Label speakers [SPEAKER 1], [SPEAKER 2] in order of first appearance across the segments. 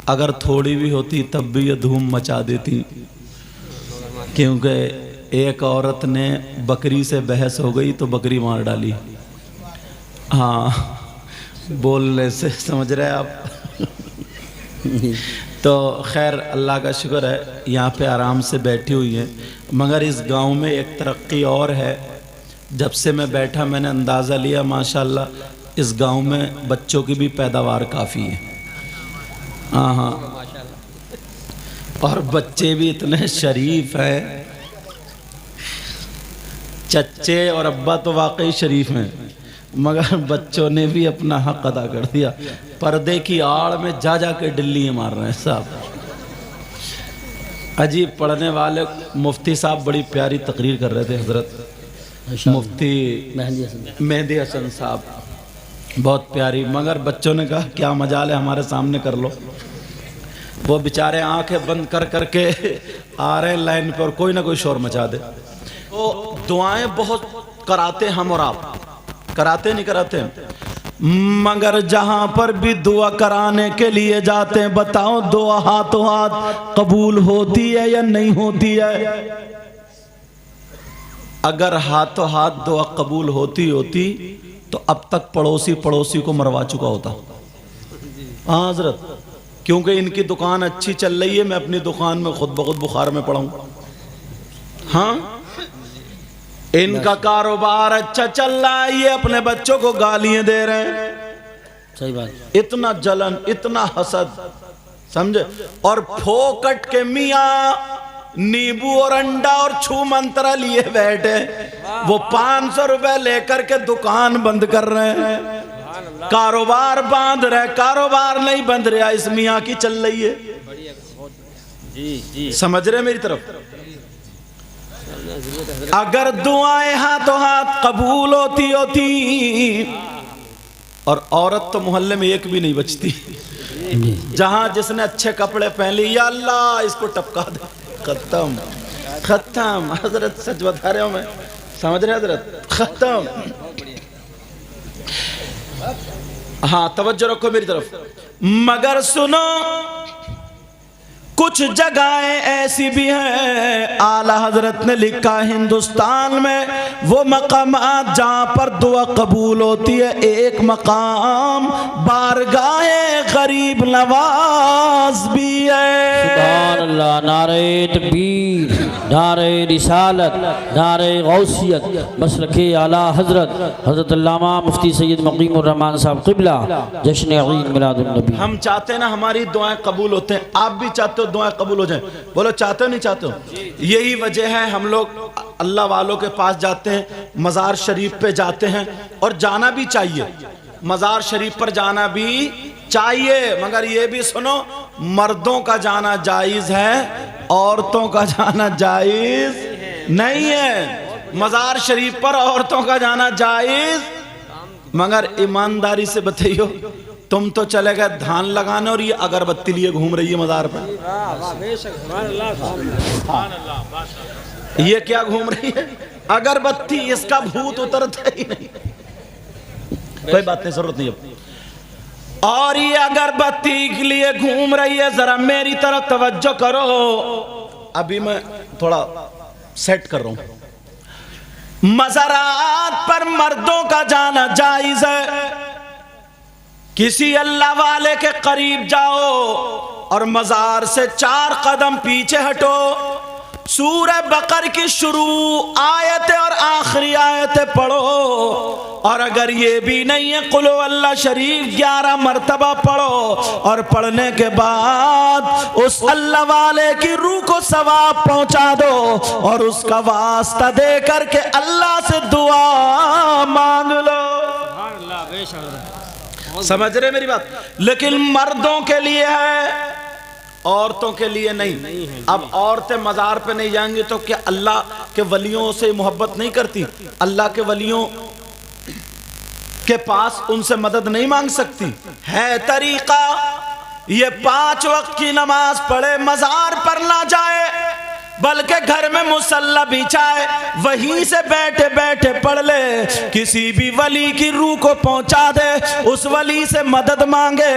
[SPEAKER 1] अगर थोड़ी भी होती तब भी ये धूम मचा देती, क्योंकि एक औरत ने बकरी से बहस हो गई तो बकरी मार डाली। हाँ, बोलने से समझ रहे हैं आप। तो खैर अल्लाह का शुक्र है यहाँ पे आराम से बैठी हुई है। मगर इस गांव में एक तरक्की और है, जब से मैं बैठा मैंने अंदाज़ा लिया माशाल्लाह इस गांव में बच्चों की भी पैदावार काफ़ी है। हाँ हाँ, और बच्चे भी इतने शरीफ हैं, चच्चे और अब्बा तो वाकई शरीफ हैं, मगर बच्चों ने भी अपना हक अदा कर दिया। पर्दे की आड़ में जा जा के डिल्ली मार रहे हैं साहब। अजीब पढ़ने वाले मुफ्ती साहब बड़ी प्यारी तकरीर कर रहे थे, हजरत मुफ्ती मेहदी हसन साहब, बहुत प्यारी। मगर बच्चों ने कहा क्या मजाल है, हमारे सामने कर लो। वो बेचारे आंखें बंद कर करके आ रहे हैं लाइन पर और कोई ना कोई शोर मचा दे। तो दुआएं बहुत कराते हम और आप, कराते नहीं कराते, मगर जहां पर भी दुआ कराने के लिए जाते हैं बताओ दुआ हाथों हाथ कबूल होती है या नहीं होती है? अगर हाथों हाथ दुआ कबूल होती तो अब तक पड़ोसी को मरवा चुका होता। हाँ हजरत, क्योंकि इनकी दुकान अच्छी चल रही है, मैं अपनी दुकान में खुद ब खुद बुखार में पड़ा हूं। हाँ, इनका कारोबार अच्छा चल रहा है, ये अपने बच्चों को गालियां दे रहे हैं।
[SPEAKER 2] सही बात।
[SPEAKER 1] इतना जलन, इतना हसद, समझे? और फोकट के मियाँ नींबू और अंडा और छू मंत्रा लिए बैठे, वो 500 रुपए लेकर के दुकान बंद कर रहे हैं, कारोबार बांध रहे, कारोबार नहीं बंद रहा, इस मियाँ की चल रही है। जी, समझ रहे मेरी तरफ? अगर दुआएं हाथों हाथ कबूल होती और औरत तो मोहल्ले में एक भी नहीं बचती। जहां जिसने अच्छे कपड़े पहन लिए, या अल्लाह इसको टपका दे, खत्म खत्म। हजरत सच बता रहे हो, मैं समझ रहे हजरत, खत्म। हाँ तवज्जो रखो मेरी तरफ। मगर सुनो, कुछ जगहें ऐसी भी हैं, आला हजरत ने लिखा हिंदुस्तान में वो मकामात जहाँ पर दुआ कबूल होती है, एक मकाम बारगाहे गरीब नवाज भी है।
[SPEAKER 2] सुभान अल्लाह, नारे तकबीर, नारे रिसालत, नारे गौसियत, मसलके आला हजरत हजरत अल्लामा मुफ्ती सैयद मुकीमुर रहमान साहब क़िबला, जश्न ईद मिलादुन नबी।
[SPEAKER 1] हम चाहते हैं ना हमारी दुआएं कबूल होते हैं, आप भी चाहते हो दुआएं कबूल हो जाएं? बोलो चाहते हो नहीं चाहते हो? यही वजह है हम लोग अल्लाह वालों के पास जाते हैं, मज़ार शरीफ पे जाते हैं, और जाना भी चाहिए, मज़ार शरीफ पर जाना भी चाहिए। मगर ये भी सुनो, मर्दों का जाना जायज़ है, औरतों का जाना जायज़ नहीं है। मज़ार शरीफ पर औरतों का जाना जायज़, मगर ईमानदारी से बताइयो, तुम तो चले गए धान लगाने और ये अगरबत्ती लिए घूम रही है मज़ार पर। ये क्या घूम रही है? अगरबत्ती, इसका भूत उतरता ही नहीं। कोई बात नहीं, जरूरत नहीं अब। और ये अगरबत्ती के लिए घूम रही है, जरा मेरी तरफ तवज्जो करो, अभी मैं थोड़ा सेट कर रहा हूं। मज़ारात पर मर्दों का जाना जायज है। किसी अल्लाह वाले के करीब जाओ और मज़ार से 4 कदम पीछे हटो, सूरह बकर की शुरू आयतें और आखिरी आयतें पढ़ो, और अगर ये भी नहीं है कुल अल्लाह शरीफ 11 मरतबा पढ़ो, और पढ़ने के बाद उस अल्लाह वाले की रूह को सवाब पहुंचा दो, और उसका वास्ता दे करके अल्लाह से दुआ मांग लो। समझ रहे मेरी बात? लेकिन मर्दों के लिए है, औरतों के लिए नहीं। अब औरतें मज़ार पे नहीं जाएंगी तो क्या अल्लाह के वलियों से मोहब्बत नहीं करती? अल्लाह के वलियों के पास उनसे मदद नहीं मांग सकती? है तरीका, ये 5 वक्त की नमाज पढ़े, मज़ार पर ना जाए, बल्कि घर में मुसल्ला बिछाए, वहीं से बैठे बैठे पढ़ ले। किसी भी वली की रूह को पहुंचा दे, उस वली से मदद मांगे।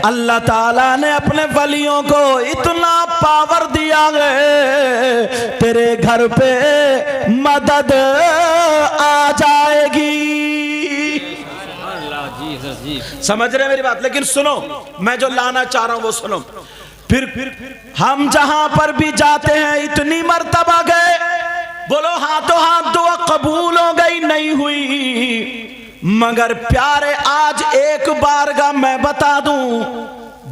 [SPEAKER 1] अल्लाह ताला ने अपने वलियों को इतना पावर दिया है, तेरे घर पे मदद आ जाएगी। समझ रहे मेरी बात? लेकिन सुनो, मैं जो लाना चाह रहा हूं वो सुनो। फिर हम जहां पर भी जाते हैं इतनी मर्तबा गए, बोलो हाथों हाथ दुआ कबूल हो गई नहीं हुई। मगर प्यारे आज एक बारगाह मैं बता दूं,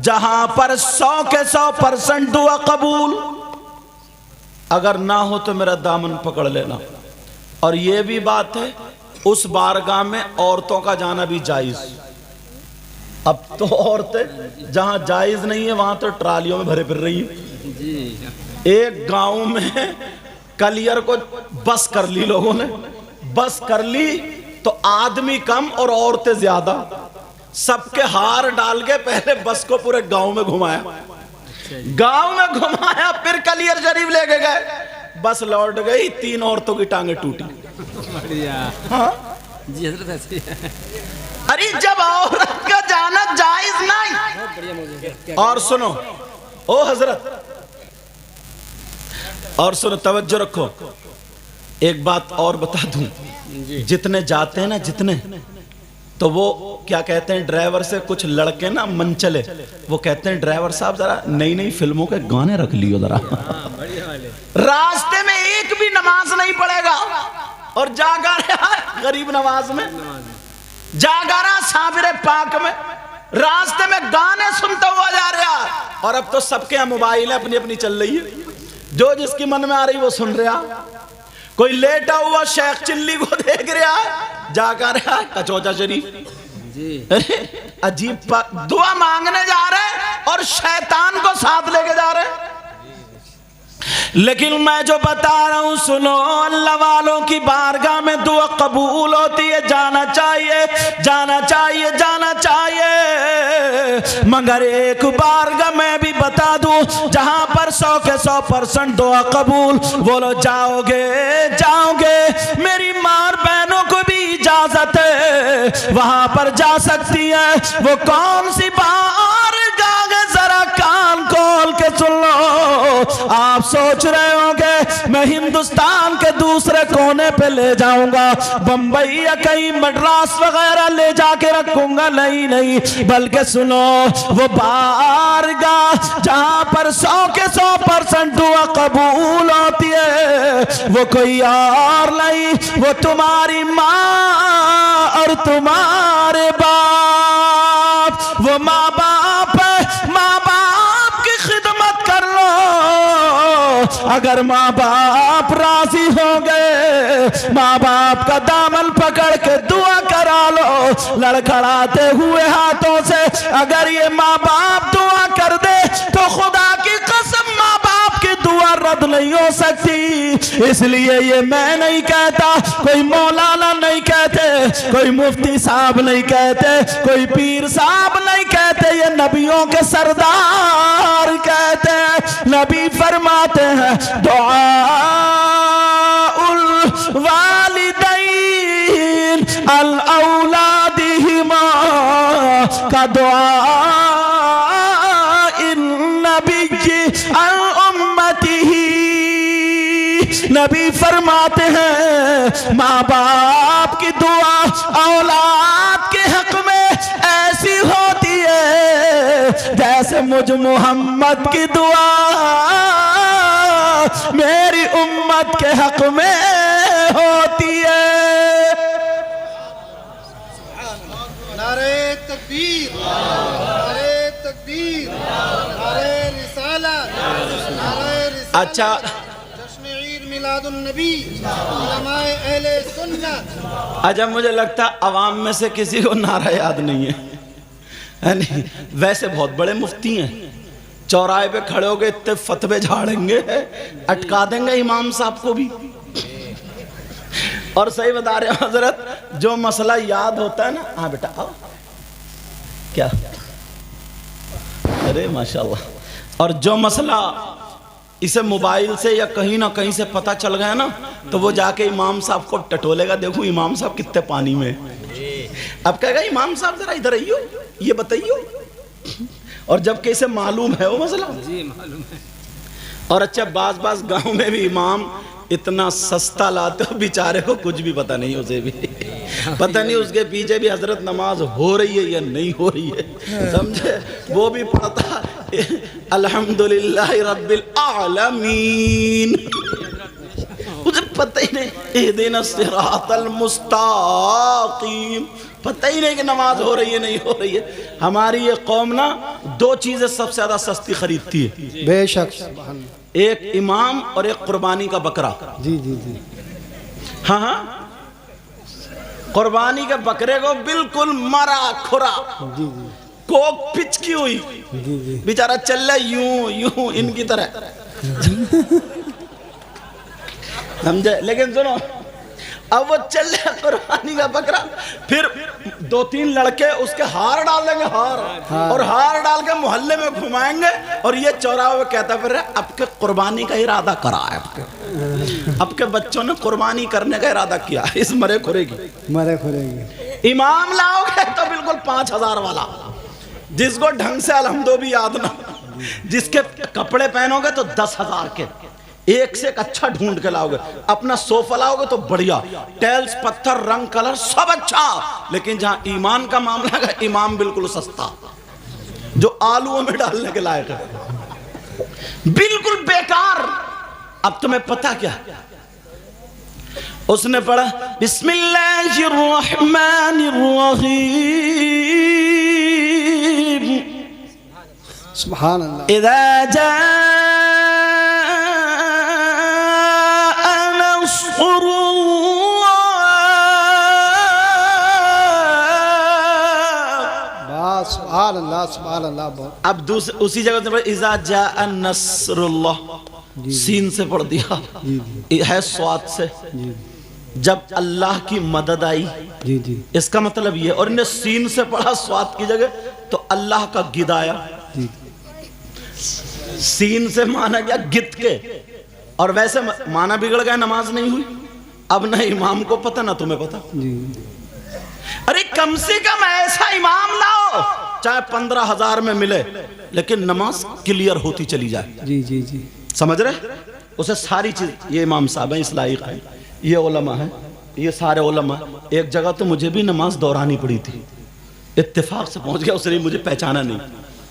[SPEAKER 1] जहां पर 100 के 100% दुआ कबूल। अगर ना हो तो मेरा दामन पकड़ लेना। और ये भी बात है, उस बारगाह में औरतों का जाना भी जायज। अब तो औरतें जहां जायज नहीं है वहां तो ट्रालियों में भरे फिर रही है। एक गांव में कलियर को बस कर ली लोगों ने, बस कर ली तो आदमी कम और औरतें ज्यादा, सबके हार डाल के पहले बस को पूरे गांव में घुमाया। गांव में घुमाया, फिर कलियर शरीफ लेके गए, बस लौट गई, 3 औरतों की टांगे टूटी। हाँ
[SPEAKER 3] जी हजरत ऐसी है।
[SPEAKER 1] अरे जब औरत का जाना जायज नहीं। और सुनो ओ हजरत, और सुनो, तवज्जो रखो, एक बात और बता दूं। जितने जाते हैं ना, जितने, तो वो क्या कहते हैं, ड्राइवर से कुछ लड़के ना मनचले, वो कहते हैं ड्राइवर साहब जरा नई नई फिल्मों के गाने रख लियो जरा। रास्ते में एक भी नमाज नहीं पढ़ेगा और जागा रहा गरीब नवाज में, जागा रहा साबिरे पाक में, रास्ते में गाने सुनता हुआ जा रहा। और अब तो सबके यहाँ मोबाइल है, अपनी अपनी चल रही है, जो जिसकी मन में आ रही वो सुन रहा। कोई लेटा हुआ शेख चिल्ली को देख रहा है, जागा रहा कचौचा शरीफ जी। अजीब दुआ मांगने जा रहे और शैतान को साथ लेके जा रहे। लेकिन मैं जो बता रहा हूं सुनो, अल्लाह वालों की बारगाह में दुआ कबूल होती है। जाना चाहिए, जाना चाहिए, जाना चाहिए। मगर एक बारगाह मैं भी बता दूं, जहां पर 100 के 100% दुआ कबूल। बोलो जाओगे, जाओगे, मेरी मां बहनों को भी इजाजत है, वहां पर जा सकती है। वो कौन सी बारगाह है, जरा कान खोल के सुन लो। आप सोच रहे होंगे मैं हिंदुस्तान के दूसरे कोने पे ले जाऊंगा, बंबई या कहीं मद्रास वगैरह ले जाके रखूंगा, नहीं नहीं, बल्कि सुनो, वो बारगाह जहां पर 100 के 100% दुआ कबूल होती है, वो कोई और नहीं, वो तुम्हारी माँ और तुम्हारे बाप। वो माँ बाप है, माँ बाप की खिदमत कर लो। अगर माँ बाप राजी हो गए, माँ बाप का दामन पकड़ के दुआ करा लो लड़खड़ाते हुए हाथों से। अगर ये माँ बाप दुआ कर दे तो खुदा की कसम माँ बाप की दुआ रद्द नहीं हो सकती। इसलिए ये मैं नहीं कहता, कोई मौलाना नहीं कहते, कोई मुफ्ती साहब नहीं कहते, कोई पीर साहब नहीं कहते, ये नबियों के सरदार कहते हैं। नबी फरमाते हैं दुआ उल वालिदैन अल औलादिहिमा का दुआ इन नबी अल उम्मतिही। नबी फरमाते हैं माँ बाप की दुआ औलाद के हक में ऐसी होती है जैसे मुझ मोहम्मद की दुआ मेरी उम्मत के हक में होती है।
[SPEAKER 4] नारे तकबीर, नारे तकबीर, नारे रिसालत, नारे रिसालत।
[SPEAKER 1] अच्छा,
[SPEAKER 4] जश्न ईद मिलादुन नबी, उलमाए अहले सुन्नत।
[SPEAKER 1] अच्छा, मुझे लगता अवाम में से किसी को नारा याद नहीं है, नहीं? वैसे बहुत बड़े मुफ्ती हैं, चौराहे पे खड़े होके इतने फतवे झाड़ेंगे, अटका देंगे इमाम साहब को भी। और सही बता रहे हो हजरत, जो मसला याद होता है ना, हाँ बेटा आओ, क्या, अरे माशाल्लाह, और जो मसला इसे मोबाइल से या कहीं ना कहीं से पता चल गया ना, तो वो जाके इमाम साहब को टटोलेगा, देखो इमाम साहब कितने पानी में। अब कहेगा इमाम साहब जरा इधर आइयो, ये बताइयो। और जबकि इसे मालूम है वो मसला
[SPEAKER 3] जी मालूम है।
[SPEAKER 1] और अच्छा बास गांव में भी इमाम इतना सस्ता लाते हो, बेचारे को कुछ भी पता नहीं, उसे भी पता नहीं उसके पीछे भी हजरत नमाज हो रही है या नहीं हो रही है, समझे। वो भी पढ़ता अल्हम्दुलिल्लाह रब्बिल आलमीन, मुझे पता ही नहीं इहदिना सिरातल मुस्ताकीम, पता ही नहीं कि नमाज हो रही है नहीं हो रही है। हमारी ये कौम ना दो चीजें सबसे ज्यादा सस्ती खरीदती है,
[SPEAKER 4] बेशक,
[SPEAKER 1] एक इमाम और एक कुर्बानी का बकरा।
[SPEAKER 4] जी जी जी,
[SPEAKER 1] हाँ, कुर्बानी के बकरे को बिल्कुल मरा खुरा,
[SPEAKER 4] जी जी
[SPEAKER 1] कोक पिचकी हुई,
[SPEAKER 4] जी जी,
[SPEAKER 1] बेचारा चल रहा यूं यूं इनकी तरह, समझे। लेकिन सुनो, अब वो चल रहा कुर्बानी का बकरा, फिर 2-3 लड़के उसके हार डाल देंगे, हार और हार डाल के मोहल्ले में घुमाएंगे, और ये चौराहे में कहता फिर अब के कुर्बानी का इरादा करा है, अब के बच्चों ने कुर्बानी करने का इरादा किया, इस मरे खुरे की। इमाम लाओगे तो बिल्कुल 5000 वाला, जिसको ढंग से अलहम्दो भी याद ना, जिसके कपड़े पहनोगे तो 10,000 के, एक से एक अच्छा ढूंढ के लाओगे। अपना सोफा लाओगे तो बढ़िया, टाइल्स पत्थर रंग कलर सब अच्छा, लेकिन जहां ईमान का मामला है, इमाम बिल्कुल सस्ता, जो आलूओं में डालने के लायक है, बिल्कुल बेकार। अब तुम्हें पता क्या, उसने पढ़ा बिस्मिल्लाहिर्रहमानिर्रहीम,
[SPEAKER 4] सुभान अल्लाह,
[SPEAKER 1] इज़ा जा
[SPEAKER 4] सुभान अल्लाह, सुभान अल्लाह।
[SPEAKER 1] अब उसी जगह से इज़ा जाअ नस्रुल्लाह, सीन से पढ़ दिया, है स्वाद से, जब अल्लाह की मदद आई,
[SPEAKER 4] जी जी,
[SPEAKER 1] इसका मतलब ये। और इन्हें सीन से पढ़ा स्वाद की जगह, तो अल्लाह का गिद आया, सीन से माना गया गिद के, और वैसे माना बिगड़ गया, नमाज नहीं हुई। अब ना इमाम को पता ना तुम्हें पता। अरे कम से कम ऐसा इमाम लाओ, चाहे 15,000 में मिले, लेकिन नमाज क्लियर होती चली जाए।
[SPEAKER 4] जी जी जी,
[SPEAKER 1] समझ रहे, उसे सारी चीज। ये इमाम साहब है, इस लायक है, ये उलमा है, ये सारे उलमा। एक जगह तो मुझे भी नमाज दोहरानी पड़ी थी, इत्तेफाक से पहुंच गया, उसने मुझे पहचाना नहीं,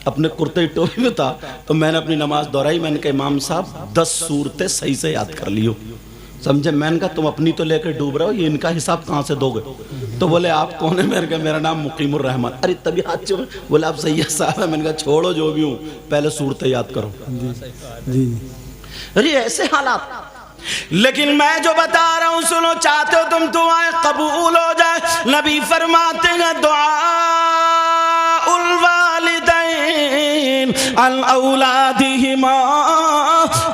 [SPEAKER 1] अपने कुर्ते टोपी में था, तो मैंने अपनी नमाज दोहराई। मैंने कहा इमाम साहब 10 सूरतें सही से याद कर लियो, समझे। मैंने कहा तुम अपनी तो लेकर डूब रहे हो, ये इनका हिसाब कहाँ से दोगे? तो बोले आप कौन है? मैंने कहा मेरा नाम मुकीमुर रहमान। अरे तभी हाथ चुप, बोले आप सैयद साहब है। मैंने कहा छोड़ो जो भी हूँ, पहले सूरतें याद करो।
[SPEAKER 4] जी,
[SPEAKER 1] अरे ऐसे हालात। लेकिन मैं जो बता रहा हूँ सुनो, चाहते हो तुम दुआएं कबूल हो जाए, नबी फरमाते हैं दुआ उल वालिदैन अल औलादिहिमा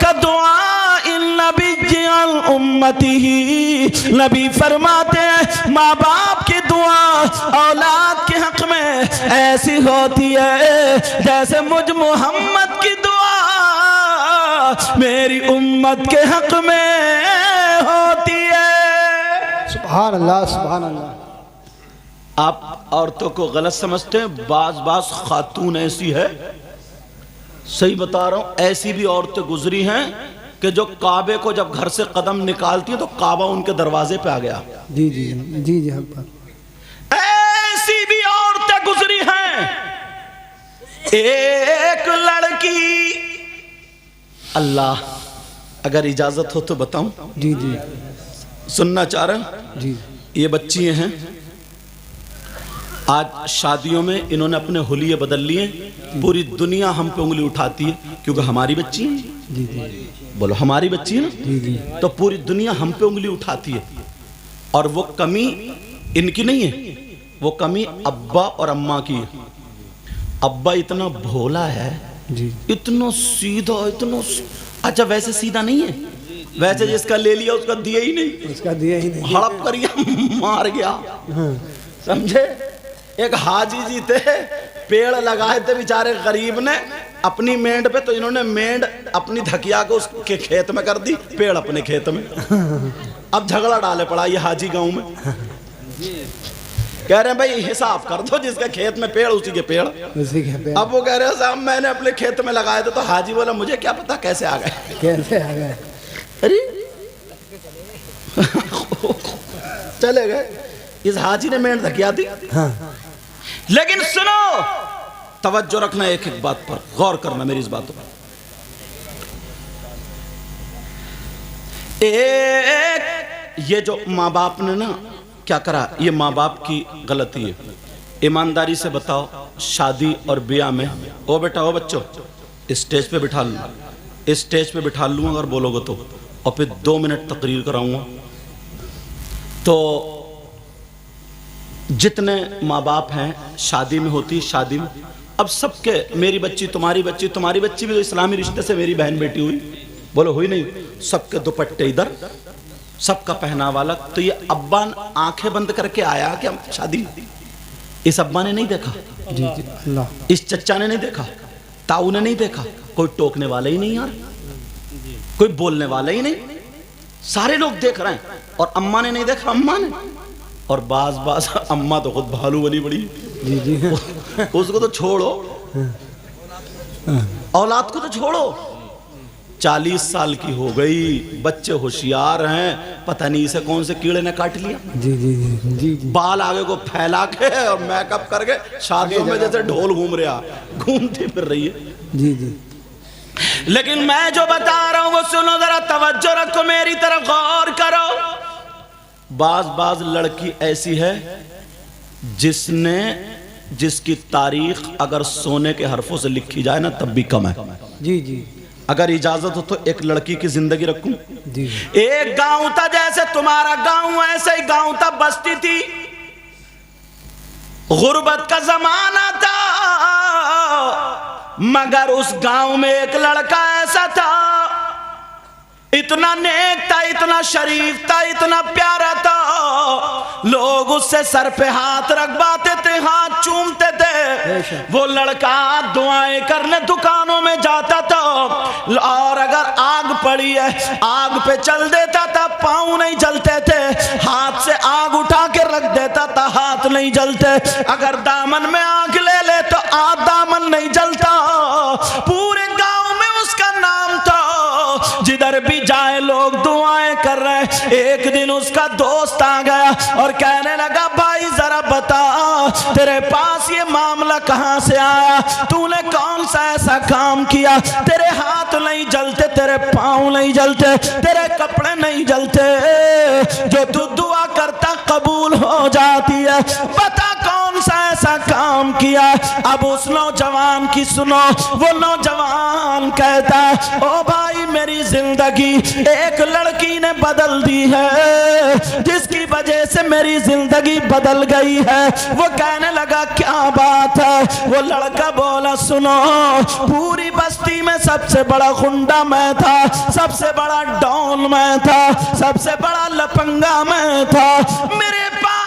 [SPEAKER 1] का दुआ इन नबी अल उम्मतिही। नबी फरमाते हैं माँ बाप की दुआ औलाद के हक में ऐसी होती है जैसे मुझ मोहम्मद की दुआ मेरी उम्मत के हक में होती है।
[SPEAKER 4] सुभान अल्लाह, सुभान अल्लाह।
[SPEAKER 1] आप औरतों को गलत समझते हैं, बाज खातून ऐसी है, सही बता रहा हूं, ऐसी भी औरतें गुजरी हैं कि जो काबे को जब घर से कदम निकालती है तो काबा उनके दरवाजे पे आ गया।
[SPEAKER 4] जी जी जी जी,
[SPEAKER 1] ऐसी भी औरतें गुजरी हैं। एक लड़की, अल्लाह अगर इजाजत हो तो बताऊं?
[SPEAKER 4] जी जी,
[SPEAKER 1] सुनना चाह रहे?
[SPEAKER 4] जी,
[SPEAKER 1] ये बच्ची हैं, आज शादियों में इन्होंने अपने हुलिये बदल लिए, पूरी दुनिया हम पे उंगली उठाती है क्योंकि हमारी बच्ची है।
[SPEAKER 4] जी जी,
[SPEAKER 1] बोलो हमारी बच्ची है ना?
[SPEAKER 4] जी जी,
[SPEAKER 1] तो पूरी दुनिया हम पे उंगली उठाती है। और वो कमी इनकी नहीं है, वो कमी अब्बा और अम्मा की है। अब्बा इतना भोला है,
[SPEAKER 4] जी,
[SPEAKER 1] इतना सीधा, इतना अच्छा वैसे सीधा नहीं है, वैसे जिसका ले लिया उसका दिया ही नहीं,
[SPEAKER 4] उसका दिया ही नहीं,
[SPEAKER 1] हड़प कर मार गया। समझे? एक हाजी जी थे, पेड़ लगाए थे बेचारे गरीब ने, अपनी मेंढ पे, तो इन्होंने मेंढ अपनी धकिया को उसके खेत में कर दी, पेड़ अपने खेत में। अब झगड़ा डाले पड़ा ये हाजी गांव में, कह रहे हैं भाई हिसाब कर दो, जिसके खेत में पेड़ उसी के पेड़।
[SPEAKER 4] उसी के पे
[SPEAKER 1] अब वो कह रहे हैं साहब मैंने अपने खेत में लगाए थे, तो हाजी बोला मुझे क्या पता कैसे आ गए।
[SPEAKER 4] कैसे आ गए?
[SPEAKER 1] अरे चले गए, इस हाजी ने मेंढ धकिया दी।
[SPEAKER 4] हाँ
[SPEAKER 1] लेकिन सुनो, तवज्जो रखना एक एक बात पर, गौर करना मेरी इस बातों पर। एक ये जो माँ बाप ने ना क्या करा, ये माँ बाप की गलती है। ईमानदारी से बताओ, शादी और ब्याह में, ओ बेटा ओ बच्चों, स्टेज पे बिठा लूँ, स्टेज पे बिठा लूँ अगर बोलोगे तो, और फिर 2 मिनट तकरीर कराऊंगा, तो जितने माँ बाप हैं शादी में होती, शादी में अब सबके, मेरी बच्ची तुम्हारी बच्ची, तुम्हारी बच्ची भी तो इस्लामी रिश्ते से मेरी बहन बेटी हुई, बोलो हुई नहीं, सबके दुपट्टे इधर, सबका पहनावा अलग। तो ये अब्बा आंखें बंद करके आया क्या शादी? इस अब्बा ने नहीं देखा,
[SPEAKER 4] जी जी अल्लाह,
[SPEAKER 1] इस चच्चा ने नहीं देखा, ताऊ ने नहीं देखा, कोई टोकने वाला ही नहीं यार, कोई बोलने वाला ही नहीं, सारे लोग देख रहे हैं। और अम्मा ने नहीं देखा, अम्मा ने, और बाज अम्मा तो खुद भालू बनी बड़ी,
[SPEAKER 4] जी जी
[SPEAKER 1] उसको तो छोड़ो, औलाद को तो छोड़ो, 40 साल की हो गई, बच्चे होशियार हैं, पता नहीं इसे कौन से कीड़े ने काट लिया।
[SPEAKER 4] जी जी जी जी जी
[SPEAKER 1] बाल आगे को फैला के और मेकअप करके शादियों में जैसे ढोल घूम रहा, घूमती फिर रही है।
[SPEAKER 4] जी जी
[SPEAKER 1] लेकिन मैं जो बता रहा हूं वो सुनो, जरा तवज्जो रखो, मेरी तरफ गौर करो। बाज लड़की ऐसी है जिसकी तारीख अगर सोने के हरफों से लिखी जाए ना तब भी कम है।
[SPEAKER 4] जी जी
[SPEAKER 1] अगर इजाजत हो तो एक लड़की की जिंदगी रखूं।
[SPEAKER 4] जी
[SPEAKER 1] एक गांव था, जैसे तुम्हारा गांव ऐसे ही गांव था, बस्ती थी, गुर्बत का जमाना था, मगर उस गांव में एक लड़का ऐसा था, इतना नेक था, इतना शरीफ था, इतना प्यारा था, लोग उससे सर पे हाथ रखवाते थे, हाथ चूमते थे। वो लड़का दुआएं करने दुकानों में जाता था, और अगर आग पड़ी है आग पे चल देता था, पांव नहीं जलते थे, हाथ से आग उठा के रख देता था, हाथ नहीं जलते, अगर दामन में आग ले ले तो दामन नहीं जलता। पूरे गांव में उसका नाम था, जिधर भी जाए लोग दुआएं कर रहे। एक दिन उसका दोस्त आ गया और कहने लगा, भाई जरा बता, तेरे पास ये मामला कहां से आया, तूने कौन सा ऐसा काम किया, तेरे हाथ नहीं जलते, तेरे पांव नहीं जलते, तेरे कपड़े नहीं जलते, जो तू दुआ करता कबूल हो जाती है, बता कौन सा ऐसा काम किया। अब उस नौजवान की सुनो, वो नौजवान कहता, ओ भाई मेरी जिंदगी एक लड़की ने बदल दी है, जिसकी वजह से मेरी जिंदगी बदल गई है। वो कहने लगा क्या बात है? वो लड़का बोला, सुनो, पूरी बस्ती में सबसे बड़ा गुंडा मैं था, सबसे बड़ा डॉन मैं था, सबसे बड़ा लफंगा मैं था, मेरे पास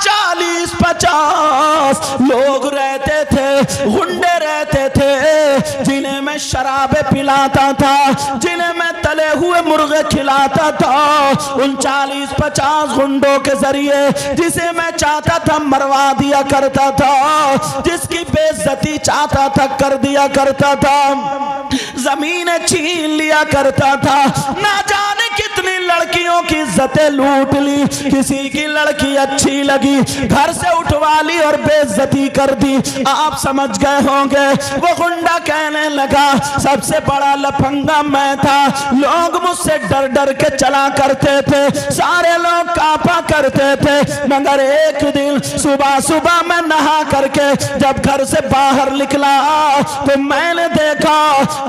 [SPEAKER 1] 40-50 लोग रहते थे, गुंडे रहते थे, जिन्हें मैं शराबे पिलाता था, जिन्हें मैं तले हुए मुर्गे खिलाता था। उन 40-50 गुंडों के जरिए जिसे मैं चाहता था मरवा दिया करता था, जिसकी बेइज्जती चाहता था कर दिया करता था, जमीनें छीन लिया करता था, ना जाने कितनी लड़कियों की इज्जतें लूट ली, किसी की लड़की अच्छी लगी घर से उठवा ली और बेइज्जती कर दी। आप समझ गए होंगे। वो गुंडा कहने लगा, सबसे बड़ा लफंगा मैं था, लोग मुझसे डर डर के चला करते थे, सारे लोग कांपा करते थे, मगर एक दिन सुबह सुबह मैं नहा करके जब घर से बाहर निकला तो मैंने देखा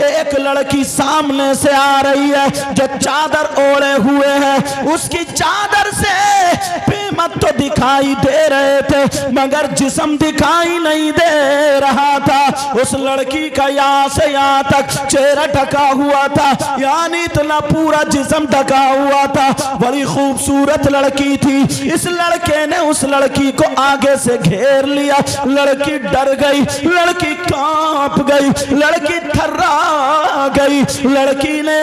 [SPEAKER 1] एक लड़की सामने से आ रही है, जो चादर ओढ़े हुए हुए हैं। उसकी चादर से पेमत तो दिखाई दे रहे थे मगर जिस्म दिखाई नहीं दे रहा था। उस लड़की का यहाँ से यहाँ तक चेहरा ढका हुआ था, यानी इतना पूरा जिस्म ढका हुआ था। बड़ी खूबसूरत लड़की थी। इस लड़के ने उस लड़की को आगे से घेर लिया। लड़की डर गई, लड़की कांप गई, लड़की थर्रा गई। लड़की ने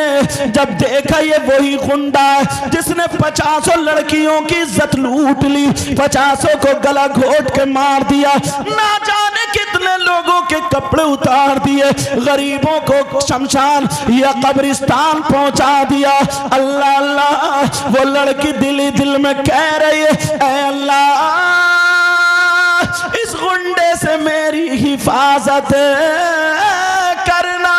[SPEAKER 1] जब देखा ये वही गुंडा है जिसने 50 लड़कियों की इज्जत लूट ली, 50 को गला घोट के मार दिया, ना जाने कितने लोगों के कपड़े उतार दिए, गरीबों को शमशान या कब्रिस्तान पहुंचा दिया। अल्लाह अल्लाह, वो लड़की दिल ही दिल में कह रही है, ऐ अल्लाह इस गुंडे से मेरी हिफाजत करना।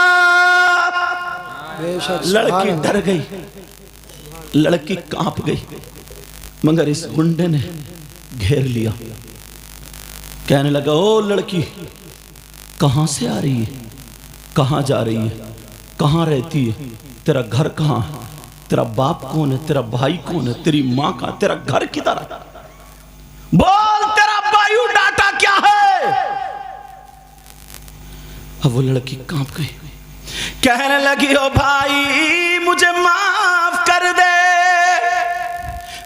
[SPEAKER 1] लड़की डर गई, लड़की कांप गई, मगर इस गुंडे ने घेर लिया। कहने लगा, ओ लड़की कहां से आ रही है, कहां जा रही है, कहां रहती है, तेरा घर कहां है, तेरा बाप कौन है, तेरा भाई कौन है, तेरी मां कहां, तेरा घर किधर है, बोल तेरा बायोडाटा क्या है। अब वो लड़की कांप गई, कहने लगी, ओ भाई मुझे माफ कर दे,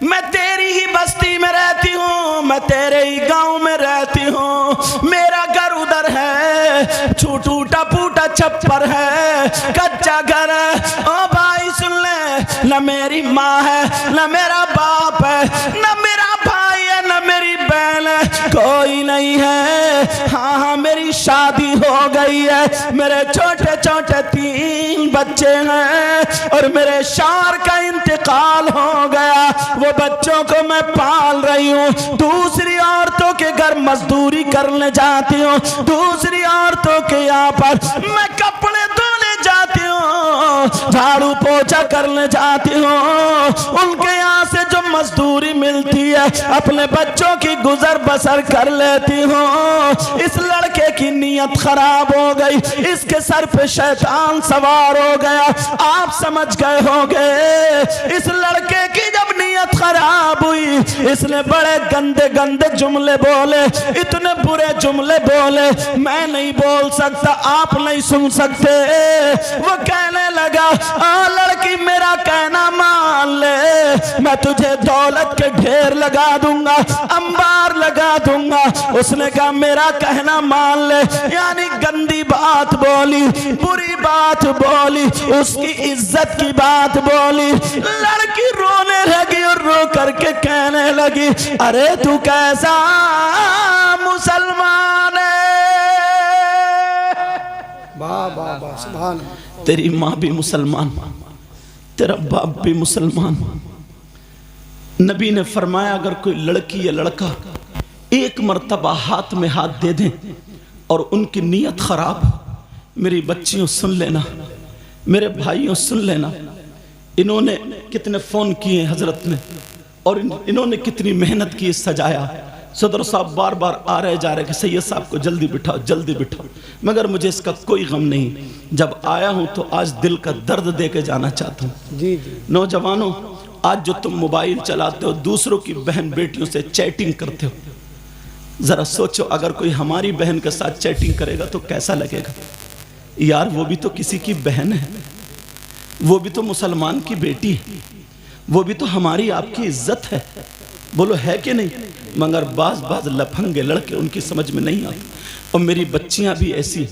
[SPEAKER 1] मैं तेरी ही बस्ती में रहती हूँ, मैं तेरे ही गांव में रहती हूँ, मेरा घर उधर है, टूटा फूटा छप्पर है, कच्चा घर है। ओ भाई सुन ले, न मेरी माँ है, न मेरा बाप है, न मेरा भाई है, न मेरी बहन है, कोई नहीं है। हाँ हाँ मेरी शादी हो गई है, मेरे छोटे छोटे 3 बच्चे हैं और मेरे शौहर का इंतकाल हो गया, वो बच्चों को मैं पाल रही हूँ। दूसरी औरतों के घर मजदूरी करने जाती हूँ, दूसरी औरतों के यहाँ पर मैं कपड़े धोने जाती हूँ, झाड़ू पोछा करने जाती हूँ। उनके यहाँ से जो मजदूरी मिलती है अपने बच्चों की गुजर बसर कर लेती हूँ। इस लड़के की नीयत खराब हो गई, इसके सर पे शैतान सवार हो गया। आप समझ गए होंगे, इस लड़के की जब नीयत खराब हुई, इसने बड़े गंदे गंदे जुमले बोले, इतने बुरे जुमले बोले, मैं नहीं बोल सकता, आप नहीं सुन सकते। वो कहने लगा, लड़की मेरा कहना मान ले, मैं तुझे दौलत के ढेर लगा दूंगा, अंबार लगा दूंगा। उसने कहा मेरा कहना मान ले, यानी गंदी बात बोली, बुरी बात बोली, उसकी इज्जत की बात बोली। लड़की रोने लगी और रो करके कहने लगी, अरे तू कैसा मुसलमान है।
[SPEAKER 4] वाह वाह वाह, सुभान।
[SPEAKER 1] तेरी माँ भी मुसलमान, तेरा बाप भी मुसलमान। नबी ने फरमाया अगर कोई लड़की या लड़का एक मर्तबा हाथ में हाथ दे दें और उनकी नीयत खराब, मेरी बच्चियों सुन लेना, मेरे भाइयों सुन लेना, इन्होंने कितने फोन किए हजरत ने और इन्होंने कितनी मेहनत की सजाया। सदर साहब बार बार आ रहे जा रहे कि सैयद साहब को जल्दी बिठाओ, जल्दी बिठाओ, मगर मुझे इसका कोई गम नहीं। जब आया हूं तो आज दिल का दर्द दे के जाना चाहता हूं।
[SPEAKER 4] जी जी।
[SPEAKER 1] नौजवानों, आज जो तुम मोबाइल चलाते हो, दूसरों की बहन बेटियों से चैटिंग करते हो, जरा सोचो अगर कोई हमारी बहन के साथ चैटिंग करेगा तो कैसा लगेगा। यार वो भी तो किसी की बहन है, वो भी तो मुसलमान की बेटी है, वो भी तो हमारी आपकी इज्जत है, बोलो है कि नहीं। मगर बाज लफंगे लड़के उनकी समझ में नहीं आते। और मेरी बच्चियां भी ऐसी,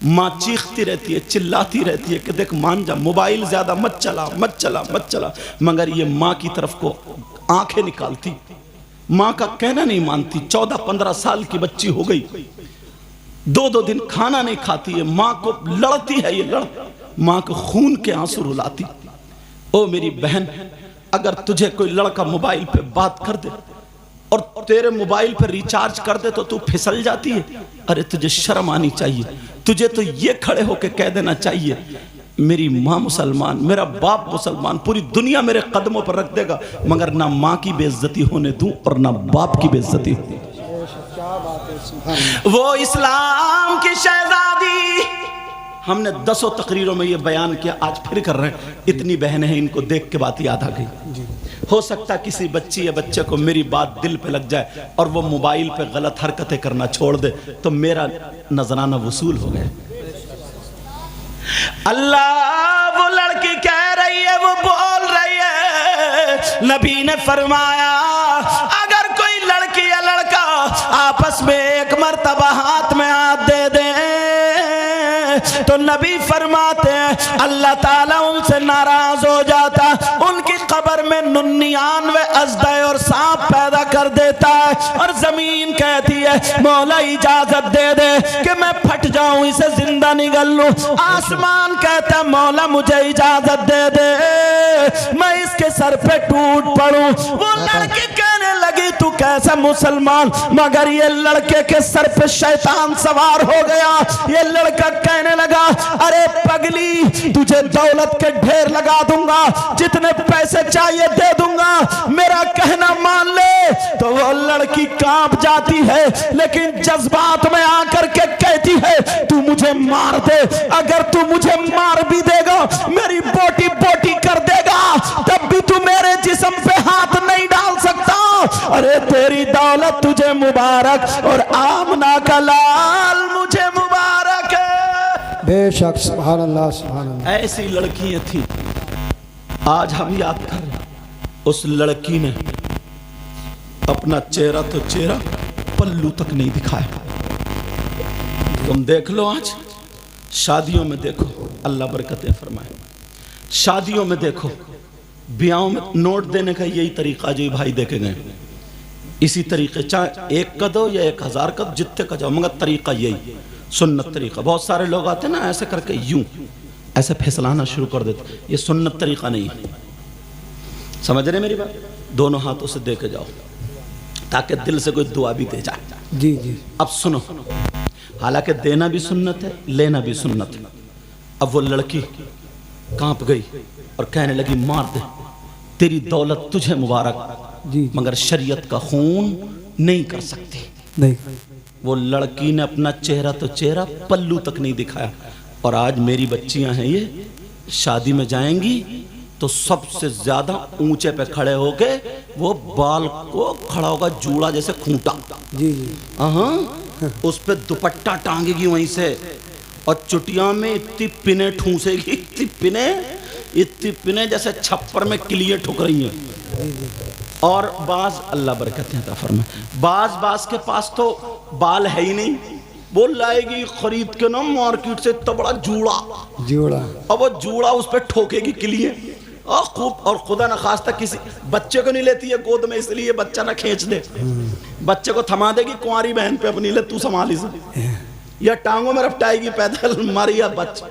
[SPEAKER 1] माँ चीखती रहती है, चिल्लाती रहती है कि देख मान जा, मोबाइल ज्यादा मत चला, मत चला, मत चला, मगर ये माँ की तरफ को आंखें निकालती, माँ का कहना नहीं मानती। 14-15 साल की बच्ची हो गई, 2-2 दिन खाना नहीं खाती है, माँ को लड़ती है, ये माँ को खून के आंसू रुलाती। ओ मेरी बहन, अगर तुझे कोई लड़का मोबाइल पे बात कर दे और तेरे मोबाइल पर रिचार्ज कर दे तो तू फिसल जाती है। अरे तुझे शर्म आनी चाहिए, तुझे तो ये खड़े होके कह देना चाहिए मेरी माँ मुसलमान, मेरा बाप मुसलमान, पूरी दुनिया मेरे कदमों पर रख देगा, मगर ना माँ की बेइज्जती होने दूं और ना बाप की बेइज्जती होने दूं। वो इस्लाम की शहजादी हमने 10 तकरीरों में ये बयान किया, आज फिर कर रहे हैं। इतनी बहनें हैं, इनको देख के बात याद आ गई। हो सकता किसी बच्ची या बच्चे को मेरी बात दिल पे लग जाए और वो मोबाइल पे गलत हरकतें करना छोड़ दे, तो मेरा नजराना वसूल हो गया। अल्लाह वो लड़की कह रही है, वो बोल रही है, नबी ने फरमाया अगर कोई लड़की या लड़का आपस में एक मर्तबा हाथ में हाथ दे दे तो नबी फरमाते हैं अल्लाह ताला उनसे नाराज हो जाता, उनकी कब्र में 99 अजदे और सांप पैदा कर देता है, और जमीन कहती है मौला इजाजत दे दे कि मैं फट जाऊं, इसे जिंदा निगल लूं। आसमान कहता है मौला मुझे इजाजत दे दे मैं इसके सर पे टूट पड़ूं। वो लड़की कहने लगी तू कैसा मुसलमान, मगर ये लड़के के सर पे शैतान सवार हो गया। ये लड़का कहने लगा अरे पगली तुझे दौलत के ढेर लगा दूंगा, जितने पैसे चाहिए दे दूंगा, मेरा कहना मान ले। तो वो लड़की कांप जाती है, लेकिन जज्बात में आकर के कहती है तू मुझे मार दे, अगर तू मुझे मार भी देगा, मेरी बोटी बोटी कर देगा, तब भी तू मेरे जिस्म पे हाथ नहीं डाल सकता। अरे तेरी दौलत तुझे मुबारक और आमना का लाल मुझे मुबारक है।
[SPEAKER 4] बेशक सुभान अल्लाह सुभान अल्लाह।
[SPEAKER 1] ऐसी लड़कियां थी, आज हम याद कर रहे हैं। उस लड़की ने अपना चेहरा तो चेहरा पल्लू तक नहीं दिखाया। तुम देख लो आज शादियों में देखो, अल्लाह बरकतें फरमाए, शादियों में देखो, ब्याहों में नोट देने का यही तरीका जो भाई देखे गए, इसी तरीके, चाहे 1 का दो या 1000 का, जितने का जाओ, मगर तरीका यही सुन्नत तरीका। बहुत सारे लोग आते ना ऐसे करके यूं ऐसे फैसलाना शुरू कर देते, ये सुन्नत तरीका नहीं है। समझ रहे मेरी बात? दोनों हाथों से दे के जाओ ताकि दिल से कोई दुआ भी दे जाए।
[SPEAKER 4] जी जी।
[SPEAKER 1] अब सुनो, हालांकि देना भी सुन्नत है, लेना भी सुन्नत है। अब वो लड़की कांप गई और कहने लगी मार दे, तेरी दौलत तुझे मुबारक,
[SPEAKER 4] जी।
[SPEAKER 1] मगर शरीयत का खून नहीं कर सकती।
[SPEAKER 4] नहीं।
[SPEAKER 1] वो लड़की ने अपना चेहरा तो चेहरा पल्लू तक नहीं दिखाया। और आज मेरी बच्चियां हैं, ये शादी में जाएंगी तो सबसे ज्यादा ऊंचे पे खड़े होके वो बाल को खड़ा होगा जूड़ा जैसे खूंटा,
[SPEAKER 4] जी जी।
[SPEAKER 1] हाँ, उस पे दुपट्टा टांगेगी वहीं से, और चुटिया में इतनी पिने ठूसेगी, इतनी पिने जैसे छप्पर में किलिए ठुक रही हैं। और बाज अल्लाह बरकतें अता फरमाए, बाज के पास तो बाल है ही नहीं, वो लाएगी खरीद के ना मार्केट से इतना बड़ा जूड़ा, और वो जूड़ा उस पर ठोकेगी किलिए और खूब, और खुदा न खास्ता किसी बच्चे को नहीं लेती है गोद में, इसलिए बच्चा ना खींच दे, बच्चे को थमा देगी कुंवारी बहन पे अपनी, ले तू संभाल इसे, या टांगों में रपटाएगी पैदल, मारी या बच्चा,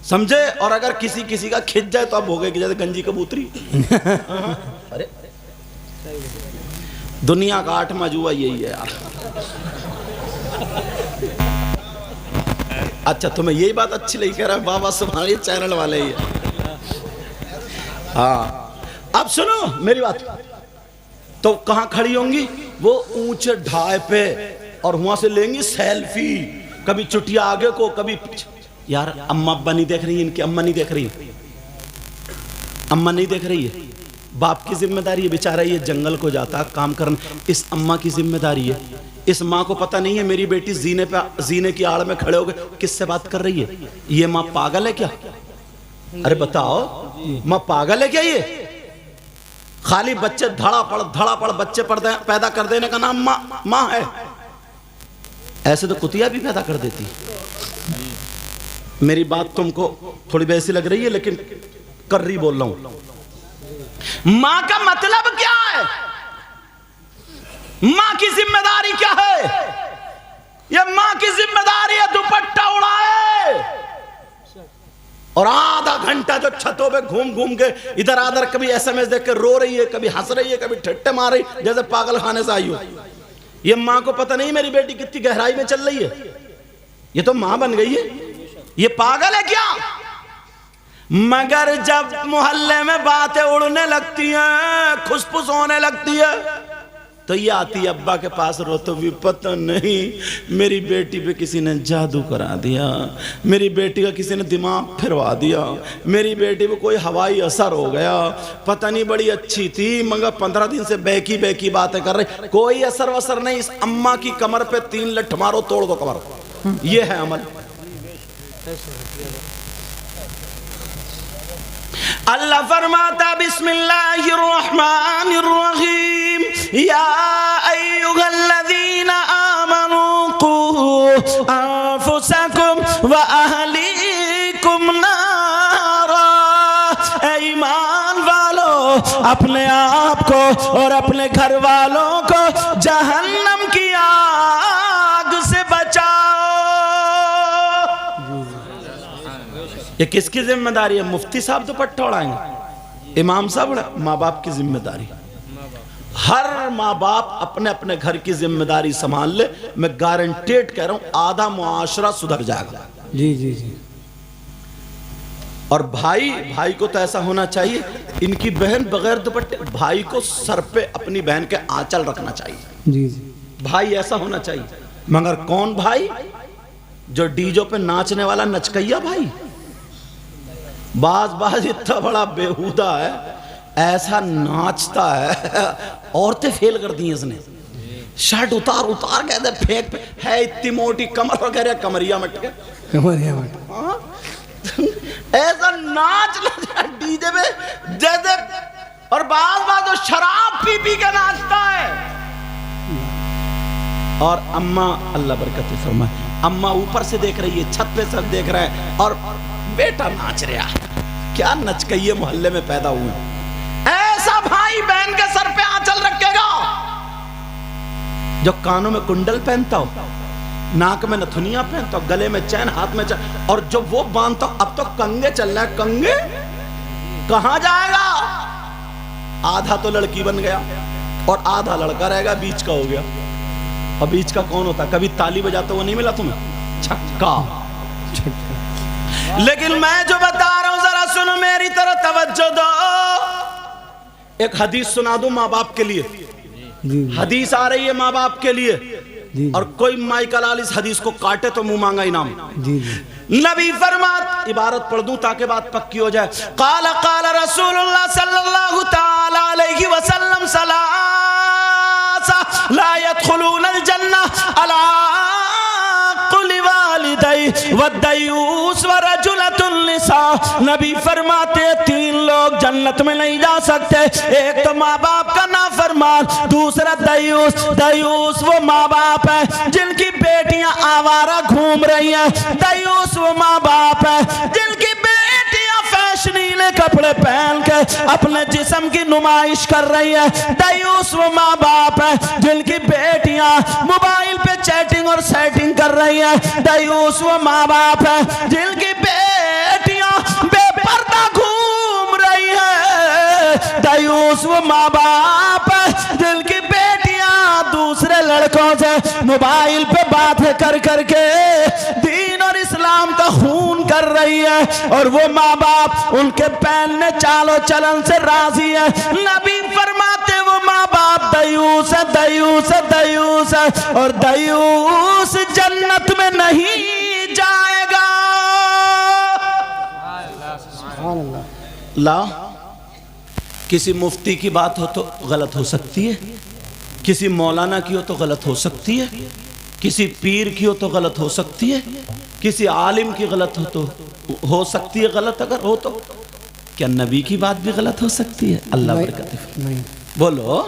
[SPEAKER 1] समझे। और अगर किसी का खिंच जाए तो अब हो गए कि जैसे गंजी कबूतरी। अरे दुनिया का 8वां जुआ यही है यार। अच्छा तुम्हें यही बात अच्छी लगी, कह रहा है बाबा संभालिए चैनल वाले ही है। हाँ अब सुनो मेरी बात, तो कहां खड़ी होंगी वो ऊंचे ढाई पे, और वहां से लेंगी सेल्फी, कभी चुटिया आगे को कभी पीछे। यार अम्मा अब्बा नहीं देख रही है, इनकी अम्मा नहीं देख रही है, अम्मा नहीं देख रही है, बाप की जिम्मेदारी है, बेचारा ये जंगल को जाता काम करना, इस अम्मा की जिम्मेदारी है। इस माँ को पता नहीं है मेरी बेटी जीने की आड़ में खड़े हो गए किससे बात कर रही है, ये माँ पागल है क्या? अरे बताओ माँ पागल है क्या? ये खाली बच्चे धड़ापड़ बच्चे पैदा कर देने का नाम माँ है? ऐसे तो कुतिया भी पैदा कर देती। मेरी बात तुमको थोड़ी वैसी लग रही है, लेकिन कर रही बोल रहा हूं। मां का मतलब क्या है? मां की जिम्मेदारी क्या है? ये मां की जिम्मेदारी है दुपट्टा उड़ाए और आधा घंटा जो छतों पे घूम घूम के इधर आधर, कभी एसएमएस देख के रो रही है, कभी हंस रही है, कभी ठट्टे मार रही जैसे पागल खाने से आई हो। ये मां को पता नहीं मेरी बेटी कितनी गहराई में चल रही है, ये तो मां बन गई है, ये पागल है क्या? मगर जब मोहल्ले में बातें उड़ने लगती हैं, खुसफुस होने लगती है, तो ये आती अब्बा के पास रो तो भी पता नहीं मेरी बेटी पे किसी ने जादू करा दिया, मेरी बेटी का किसी ने दिमाग फिरवा दिया, मेरी बेटी पे कोई हवाई असर हो गया, पता नहीं बड़ी अच्छी थी मगर 15 दिन से बहकी बहकी बातें कर रही, कोई असर वसर नहीं। इस अम्मा की कमर पे 3 लठ मारो, तोड़ दो कमर। ये है अमल। अल्लाह फरमाता बिस्मिल्लाहिर्रहमानिर्रहीम या अय्युहल्लज़ीना आमनू कू अनफुसकुम व अहलीकुम नारा। ऐ ईमान वालो, अपने आप को और अपने घर वालों को जहन्नम की आग से बचाओ। ये किसकी जिम्मेदारी है? मुफ्ती साहब दुपट्टा उड़ाएंगे, इमाम साहब? माँ बाप की जिम्मेदारी। हर माँ बाप अपने अपने घर की जिम्मेदारी संभाल ले, मैं गारंटेड कह रहा हूं आधा मुआशरा सुधर जाएगा।
[SPEAKER 4] जी जी जी।
[SPEAKER 1] और भाई को तो ऐसा होना चाहिए, इनकी बहन बगैर दुपट्टे, भाई को सर पे अपनी बहन के आंचल रखना चाहिए।
[SPEAKER 4] जी जी।
[SPEAKER 1] भाई ऐसा होना चाहिए। मगर कौन भाई? जो डीजो पे नाचने वाला नचकैया भाई। बाज इतना बड़ा बेहुदा है, ऐसा नाचता है, औरतें फेल कर दी इसने। शर्ट उतार कहते फेंक है, इतनी मोटी कमर वगैरह, कमरिया मट के ऐसा नाच डीजे पे जैसे। और बाज तो शराब पी के नाचता है। और अम्मा, अल्लाह बरकत फरमाए, अम्मा ऊपर से देख रही है, छत पे सब देख रहा है, और बेटा नाच रहा। क्या नचकइये मोहल्ले में पैदा हुए। ऐसा भाई बहन के सर पे आंचल रखेगा जो कानों में कुंडल पहनता हो, नाक में नथुनिया पहनता हो, गले में चैन, हाथ में चैन, और जो वो बांधता हो। अब तो कंगे चल रहा है। कंगे कहां जाएगा? आधा तो लड़की बन गया और आधा लड़का रहेगा, बीच का हो गया। और बीच का कौन होता? कभी ताली बजाते वो नहीं मिला तुम्हें? छक्का। लेकिन मैं जो बता रहा हूं जरा सुनो, मेरी तरह तवज्जो दो। एक हदीस सुना दूं माँ बाप के लिए। हदीस आ रही है माँ बाप के लिए, और कोई माई कलाल इस हदीस को काटे तो मुंह मांगा इनाम। नबी फरमात, इबारत पढ़ दूं ताकि बात पक्की हो जाए। काला काला रसूलुल्लाह सल्लल्लाहु तआला अलैहि वसल्लम सलासा ला यदखुलूनल जन्नह अला कुल्ली वालिदै वद्दयूस व रजुलतुन निसा। नबी फरमाते 3 लोग जन्नत में नहीं जा सकते। एक तो माँ बाप का नाफरमान, दूसरा दयूस। दयूस वो माँ बाप है जिनकी बेटियां आवारा घूम रही हैं। दयूस वो माँ बाप है जिनकी बेटियां फैशनीले कपड़े पहन के अपने जिस्म की नुमाइश कर रही है। दयूस वो माँ बाप है जिनकी बेटियां मोबाइल पे चैटिंग और सेटिंग कर रही है। दयूस वो माँ बाप है जिनकी बेटियां बेपर्दा घूम रही है। दयूस वो माँ बाप है जिनकी बेटियां दूसरे लड़कों से मोबाइल पे बातें कर करके दीन और इस्लाम का खून कर रही है, और वो माँ बाप उनके पहनने चालो चलन से राजी है। नबी फरमाते वो माँ बाप दयूस है, दयूस है, दयूस है, और दयूस जन्नत में नहीं जाएगा। ला किसी मुफ्ती की बात हो तो गलत हो सकती है, किसी मौलाना की हो तो गलत हो सकती है, किसी पीर की हो तो गलत हो सकती है, किसी आलिम की गलत हो सकती है। गलत अगर हो तो क्या नबी की बात भी गलत हो सकती है? अल्लाह बरकत नहीं। बोलो,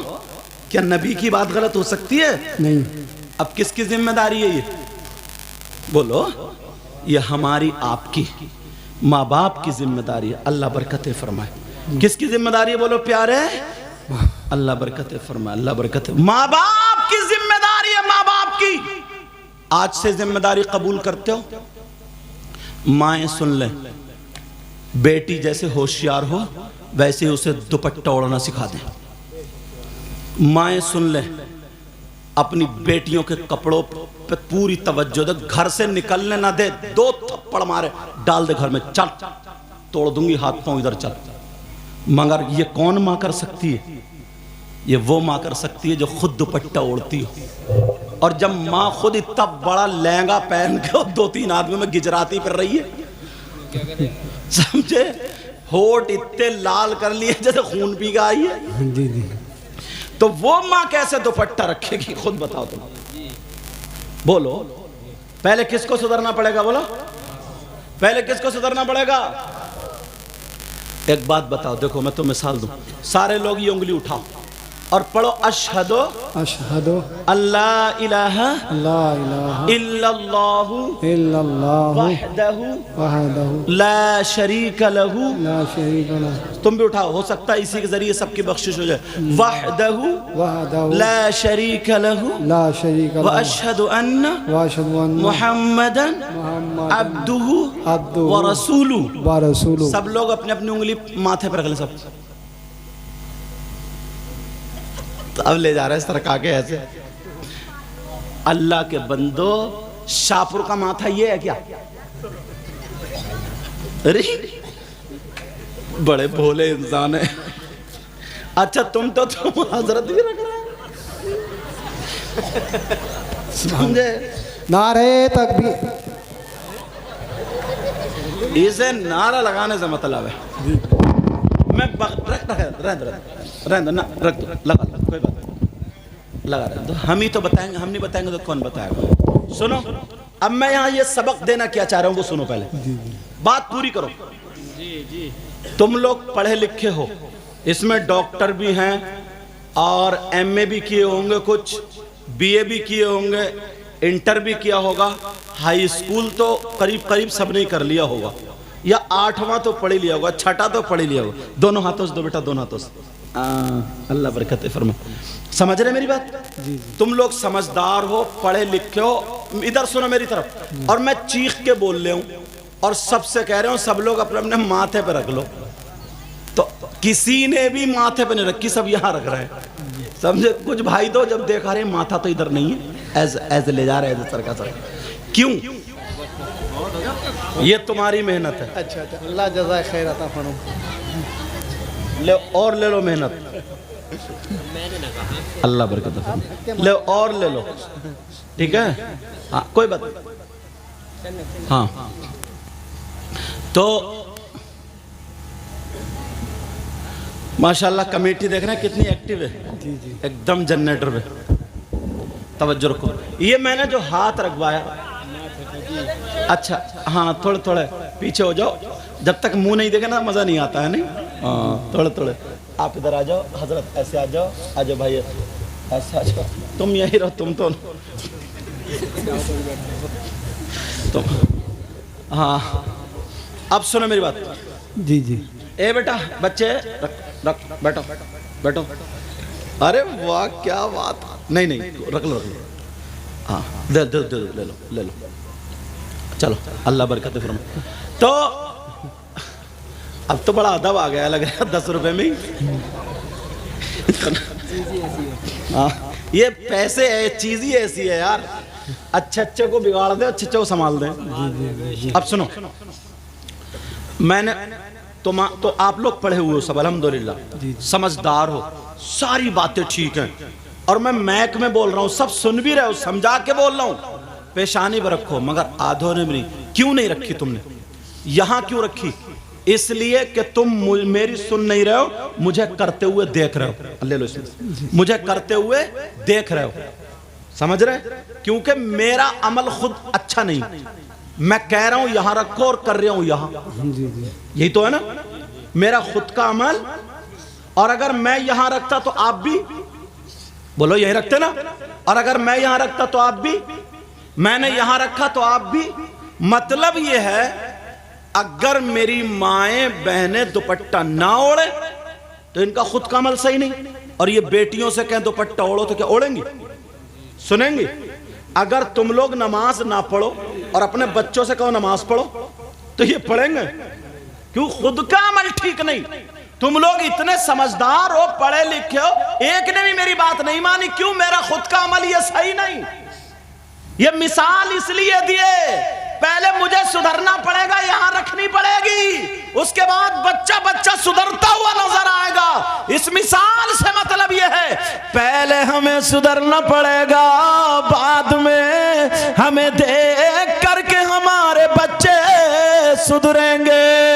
[SPEAKER 1] क्या नबी की बात गलत हो सकती है?
[SPEAKER 4] नहीं।
[SPEAKER 1] अब किसकी जिम्मेदारी है ये? बोलो, ये हमारी आपकी माँ बाप की जिम्मेदारी है। अल्लाह बरकत फरमाए। किसकी जिम्मेदारी है? बोलो प्यारे, अल्लाह बरकत फरमाए। अल्लाह बरकत। माँ बाप की जिम्मेदारी है, माँ बाप की। आज से जिम्मेदारी कबूल करते हो? माएँ सुन ले, बेटी जैसे होशियार हो वैसे उसे दुपट्टा ओढ़ना सिखा दें। माएँ सुन ले, अपनी बेटियों के कपड़ों पे पूरी तवज्जो दे, घर से निकलने ना दे, 2 थप्पड़ मारे डाल दे घर में, चल तोड़ दूंगी हाथ पांव, इधर चल। मगर ये कौन माँ कर सकती है? ये वो माँ कर सकती है जो खुद दुपट्टा ओढ़ती हो, और जब माँ खुद इतना बड़ा लहंगा पहन के 2-3 आदमी में गिजराती फिर रही है, समझे, होठ इतने लाल कर लिए जैसे खून पी के आई है।
[SPEAKER 4] जी जी।
[SPEAKER 1] तो वो माँ कैसे दुपट्टा रखेगी, खुद बताओ तुम, बोलो। पहले किसको सुधरना पड़ेगा, बोलो, पहले किसको सुधरना पड़ेगा? एक बात बताओ, देखो मैं तो मिसाल दूं, सारे लोग ये उंगली उठाओ और पढ़ो अशहदु
[SPEAKER 4] अशहदु
[SPEAKER 1] अल्लाह इलाहा
[SPEAKER 4] ला इलाहा
[SPEAKER 1] इल्लल्लाहु
[SPEAKER 4] इल्लल्लाहु
[SPEAKER 1] वहदहु
[SPEAKER 4] वहदहु
[SPEAKER 1] ला शरीक लहू।
[SPEAKER 4] ला शरीक लहु।
[SPEAKER 1] तुम भी उठाओ, हो सकता है इसी के जरिए सबकी बख्शिश हो जाए। वहदहु
[SPEAKER 4] वहदहु
[SPEAKER 1] ला शरीक लहू
[SPEAKER 4] ला शरीक
[SPEAKER 1] व
[SPEAKER 4] लहु
[SPEAKER 1] अशहदु अन्ना
[SPEAKER 4] व अशहदु अन्ना
[SPEAKER 1] मुहम्मदन
[SPEAKER 4] मुहम्मदन
[SPEAKER 1] अब्दुहु
[SPEAKER 4] अब्दुहु
[SPEAKER 1] व रसूलु।
[SPEAKER 4] व रसूलु।
[SPEAKER 1] सब लोग अपनी अपनी उंगली माथे पर रख लें सब। तो अब ले जा रहे हैं सरका के ऐसे। अल्लाह के बंदो, शाहपुर का माथा ये है क्या? अरे बड़े भोले इंसान है। अच्छा तुम हजरत भी रख रहे हैं, समझे?
[SPEAKER 4] नारे तकबीर।
[SPEAKER 1] इसे नारा लगाने से मतलब है, मैं रहने ना रख दो, लगा कोई बात नहीं, लगा रहे दो, हम ही तो बताएंगे, हम नहीं बताएंगे तो कौन बताएगा? सुनो, अब मैं यहाँ ये सबक देना क्या चाह रहा हूँ वो सुनो पहले, बात पूरी करो। तुम लोग पढ़े लिखे हो, इसमें डॉक्टर भी हैं और एमए भी किए होंगे, कुछ बीए भी किए होंगे, इंटर भी किया होगा, हाई स्कूल तो करीब करीब सबने कर लिया होगा, या 8वां तो पढ़ ही लिया होगा, 6ठा तो पढ़ ही लिया होगा। दोनों हाथों से दो बेटा, दोनों हाथों से। अल्लाह बरकत फरमा। समझ रहे मेरी बात? जी जी। तुम लोग समझदार हो, पढ़े लिखे हो, इधर सुनो मेरी तरफ, और मैं चीख के बोल रहा हूँ और सबसे कह रहा हूँ, सब लोग अपने अपने माथे पे रख लो। तो किसी ने भी माथे पे नहीं रखी, सब यहाँ रख रहे हैं, समझे? कुछ भाई तो जब देखा रहे माथा तो इधर नहीं है, एज ले जा रहे हैं सर का सर। क्यों? ये तुम्हारी मेहनत है।
[SPEAKER 4] अच्छा अच्छा, अल्लाह जज़ा खैर अता फरमा।
[SPEAKER 1] ले और ले लो मेहनत, अल्लाह बरकत फरमा। ले और ले लो, ठीक है? हाँ कोई बात नहीं। हाँ तो माशाल्लाह कमेटी देख रहे हैं कितनी एक्टिव है,
[SPEAKER 4] जी जी,
[SPEAKER 1] एकदम जनरेटर पे। तवज्जो रखो, ये मैंने जो हाथ रखवाया, अच्छा हाँ थोड़े थोड़े पीछे हो जाओ, जब तक मुंह नहीं देखे ना मज़ा नहीं आता है, नहीं? हाँ थोड़े थोड़े आप इधर आ जाओ, हजरत ऐसे आ जाओ भाई, ऐसे आ जाओ, तुम यही रहो, तुम तो तुम। हाँ अब सुनो मेरी बात।
[SPEAKER 4] जी जी।
[SPEAKER 1] ए बेटा बच्चे रख बैठो बैठो। अरे वाह क्या बात, नहीं नहीं रख लो। हाँ ले लो चलो, अल्लाह बरकत फरमा। तो अब तो बड़ा अदब आ गया लग रहा है 10 रुपए में ही। हाँ ये पैसे है, चीज ही ऐसी है यार, अच्छे को बिगाड़ दे, अच्छे को संभाल दे। अब सुनो, मैंने तो आप लोग पढ़े हुए हो सब अल्हम्दुलिल्लाह, समझदार हो, सारी बातें ठीक हैं, और मैं मैक में बोल रहा हूँ, सब सुन भी रहे हो, समझा के बोल रहा हूँ। पेशानी पर रखो, मगर आधों ने नहीं। क्यों नहीं रखी तुमने? यहां क्यों रखी? इसलिए कि तुम मेरी सुन नहीं रहे हो, मुझे करते हुए देख रहे हो। ले लो इसमें, मुझे करते हुए देख रहे हो, समझ रहे? क्योंकि मेरा अमल खुद अच्छा नहीं, मैं कह रहा हूं यहां रखो और कर रहा हूं यहां, यही तो है ना मेरा खुद का अमल। और अगर मैं यहां रखता तो आप भी बोलो यही रखते ना, और अगर मैं यहां रखता तो आप भी, मैंने यहां रखा तो आप भी। मतलब यह है, अगर मेरी माएं बहनें दुपट्टा ना ओढ़े तो इनका खुद का अमल सही नहीं, और ये बेटियों से कहें दुपट्टा ओढ़ो तो क्या ओढ़ेंगी? सुनेंगी? अगर तुम लोग नमाज ना पढ़ो और अपने बच्चों से कहो नमाज पढ़ो तो ये पढ़ेंगे? क्यों? खुद का अमल ठीक नहीं। तुम लोग इतने समझदार हो, पढ़े लिखे हो, एक ने भी मेरी बात नहीं मानी। क्यों? मेरा खुद का अमल ये सही नहीं। ये मिसाल इसलिए दिए, पहले मुझे सुधरना पड़ेगा, यहां रखनी पड़ेगी, उसके बाद बच्चा बच्चा सुधरता हुआ नजर आएगा। इस मिसाल से मतलब यह है पहले हमें सुधरना पड़ेगा, बाद में हमें देख करके हमारे बच्चे सुधरेंगे।